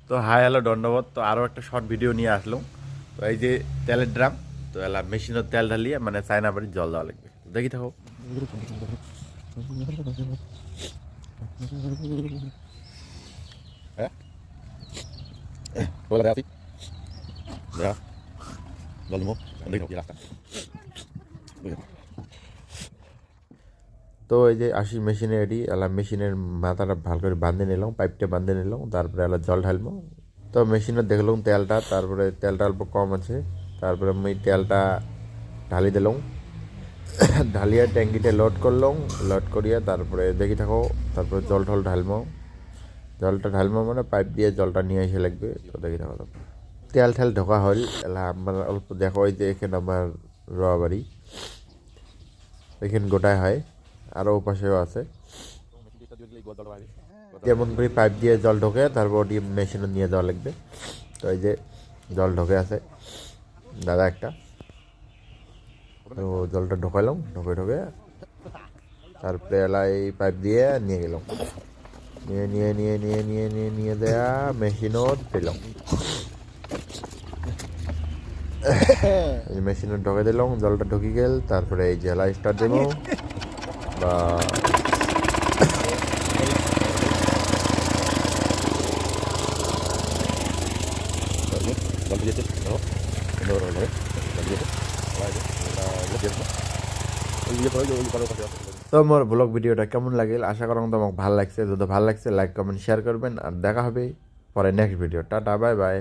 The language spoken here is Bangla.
তো হাই হ্যালো ধন্যবাদ। তো আরও একটা শর্ট ভিডিও নিয়ে আসলাম। তো এই যে তেলের ড্রাম, তো এলা মেশিনের তেল ঢালিয়ে মানে চায়না বাড়ির জল দেওয়া লাগবে। তো দেখি থাকো। হ্যাঁ বলে আসি দেখা জল দিব দেখি থাকো রাস্তা। তো এই যে আসি মেশিনে এটি এলা মেশিনের মাথাটা ভালো করে বাঁধে নিলাম, পাইপটা বাঁধে নিলাম, তারপরে এলা জল ঢালবো। তো মেশিনে দেখলাম তেলটা, তারপরে তেলটা অল্প কম আছে, তারপরে আমি তেলটা ঢালি দিলাম। ঢালিয়ে ট্যাঙ্কিতে লোড করলাম, লোড করিয়া তারপরে দেখি থাকো, তারপরে জল ঢল ঢালবো। জলটা ঢালবো মানে পাইপ দিয়ে জলটা নিয়ে এসে লাগবে। তো দেখি থাকো তারপর তেল ঠেল ঢোকা হল। এলা আমার অল্প দেখো, ওই যে এখানে আমার রোয়া বাড়ি, এখানে গোটায় হয়, আরও পাশেও আছে। যেমন করে পাইপ দিয়ে জল ঢোকে, তারপর ওটি মেশিনে নিয়ে যাওয়া লাগবে। তো এই যে জল ঢোকে আছে দাদা একটা, তো জলটা ঢোকাইলাম, ঢোকে ঢোকে তারপরে এলা এই পাইপ দিয়ে নিয়ে গেলাম, নিয়ে নিয়ে নিয়ে নিয়ে নিয়ে নিয়ে নিয়ে দেয়া মেশিনত দিলাম। এই মেশিনে ঢোকে দিলাম, জলটা ঢুকি গেল, তারপরে এই জেলা স্টার্ট দেবো বা তো মোর ব্লগ ভিডিওটা কেমন লাগিল আশা করুন তোমাকে ভালো লাগছে। যদি ভালো লাগছে লাইক কমেন্ট শেয়ার করবেন, আর দেখা হবে পরে next video. Tata bye bye.